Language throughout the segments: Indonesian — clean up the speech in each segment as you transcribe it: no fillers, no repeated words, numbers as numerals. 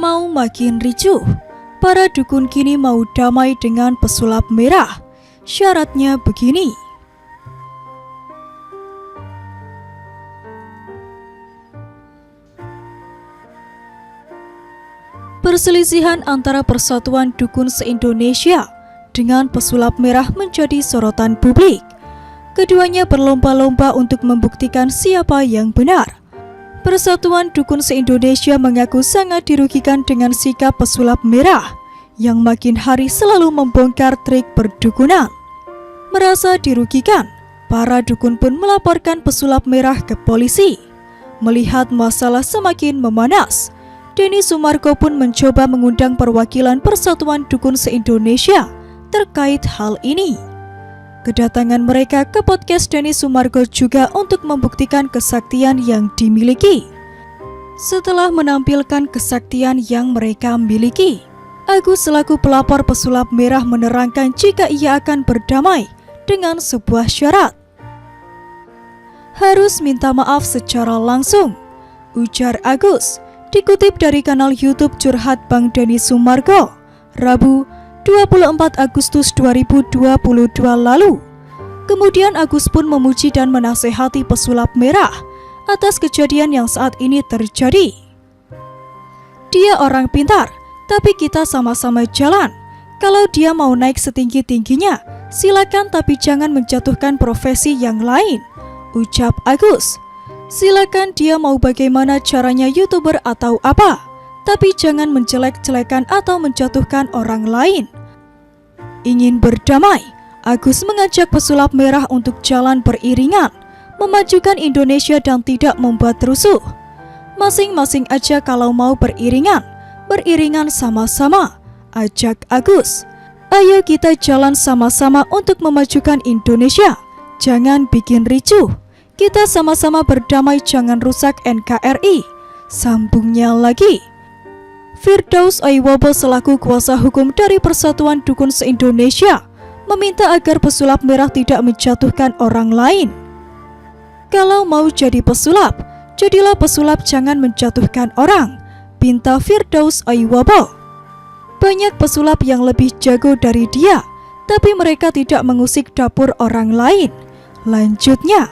Mau makin ricuh, para dukun kini mau damai dengan pesulap merah. Syaratnya begini. Perselisihan antara Persatuan Dukun se-Indonesia dengan pesulap merah menjadi sorotan publik. Keduanya berlomba-lomba untuk membuktikan siapa yang benar. Persatuan Dukun se-Indonesia mengaku sangat dirugikan dengan sikap pesulap merah yang makin hari selalu membongkar trik perdukunan. Merasa dirugikan, para dukun pun melaporkan pesulap merah ke polisi. Melihat masalah semakin memanas, Denny Sumargo pun mencoba mengundang perwakilan Persatuan Dukun se-Indonesia terkait hal ini. Kedatangan mereka ke podcast Denny Sumargo juga untuk membuktikan kesaktian yang dimiliki. Setelah menampilkan kesaktian yang mereka miliki, Agus selaku pelapor pesulap merah menerangkan jika ia akan berdamai dengan sebuah syarat. Harus minta maaf secara langsung, ujar Agus. Dikutip dari kanal YouTube Curhat Bang Denny Sumargo, Rabu 24 Agustus 2022 lalu. Kemudian Agus pun memuji dan menasehati pesulap merah atas kejadian yang saat ini terjadi. Dia orang pintar, tapi kita sama-sama jalan. Kalau dia mau naik setinggi-tingginya, silakan, tapi jangan menjatuhkan profesi yang lain, ucap Agus. Silakan dia mau bagaimana caranya YouTuber atau apa, tapi jangan menjelek-jelekan atau menjatuhkan orang lain. Ingin berdamai, Agus mengajak pesulap merah untuk jalan beriringan, memajukan Indonesia dan tidak membuat rusuh. Masing-masing aja kalau mau beriringan sama-sama, ajak Agus. Ayo kita jalan sama-sama untuk memajukan Indonesia, jangan bikin ricuh. Kita sama-sama berdamai, jangan rusak NKRI, sambungnya lagi. Firdaus Aiwobo selaku kuasa hukum dari Persatuan Dukun se-Indonesia meminta agar pesulap merah tidak menjatuhkan orang lain. Kalau mau jadi pesulap, jadilah pesulap, jangan menjatuhkan orang, pinta Firdaus Aiwobo. Banyak pesulap yang lebih jago dari dia, tapi mereka tidak mengusik dapur orang lain. Lanjutnya,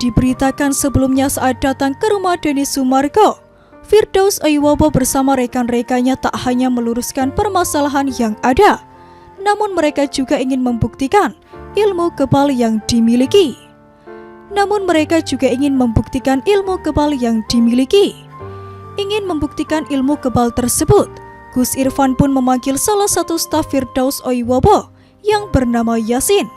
diberitakan sebelumnya saat datang ke rumah Denny Sumargo, Firdaus Aiwobo bersama rekan-rekannya tak hanya meluruskan permasalahan yang ada, namun mereka juga ingin membuktikan ilmu kebal yang dimiliki. Ingin membuktikan ilmu kebal tersebut, Gus Irfan pun memanggil salah satu staf Firdaus Aiwobo yang bernama Yasin.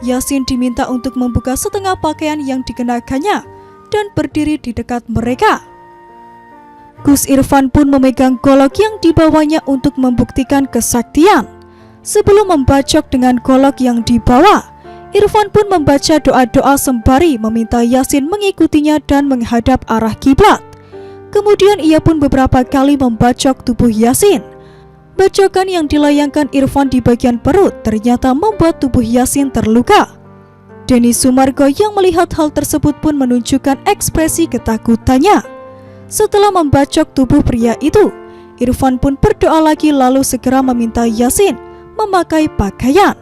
Yasin diminta untuk membuka setengah pakaian yang dikenakannya dan berdiri di dekat mereka. Gus Irfan pun memegang golok yang dibawanya untuk membuktikan kesaktian. Sebelum membacok dengan golok yang dibawa, Irfan pun membaca doa-doa sembari meminta Yasin mengikutinya dan menghadap arah kiblat. Kemudian ia pun beberapa kali membacok tubuh Yasin. Bacokan yang dilayangkan Irfan di bagian perut ternyata membuat tubuh Yasin terluka. Denny Sumargo yang melihat hal tersebut pun menunjukkan ekspresi ketakutannya. Setelah membacok tubuh pria itu, Irfan pun berdoa lagi lalu segera meminta Yasin memakai pakaian.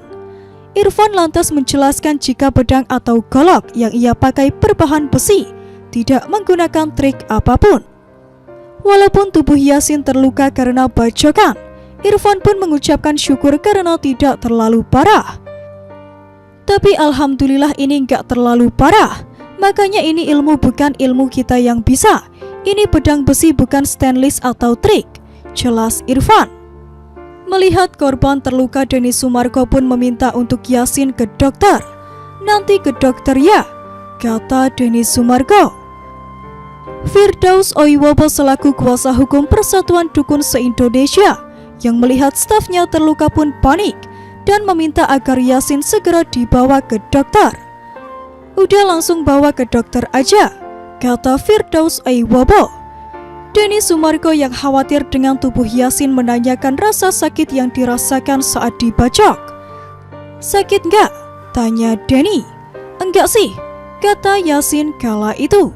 Irfan lantas menjelaskan jika pedang atau golok yang ia pakai berbahan besi, tidak menggunakan trik apapun. Walaupun tubuh Yasin terluka karena bacokan, Irfan pun mengucapkan syukur karena tidak terlalu parah. Tapi alhamdulillah ini nggak terlalu parah. Makanya ini ilmu bukan ilmu kita yang bisa. Ini pedang besi bukan stainless atau trik, jelas Irfan. Melihat korban terluka, Denny Sumargo pun meminta untuk Yasin ke dokter. Nanti ke dokter ya, kata Denny Sumargo. Firdaus Aiwobo selaku kuasa hukum Persatuan Dukun se-Indonesia yang melihat stafnya terluka pun panik dan meminta agar Yasin segera dibawa ke dokter. Udah langsung bawa ke dokter aja, kata Firdaus Aiwobo. Denny Sumargo yang khawatir dengan tubuh Yasin menanyakan rasa sakit yang dirasakan saat dibacok. Sakit nggak? Tanya Denny. Enggak sih, kata Yasin kala itu.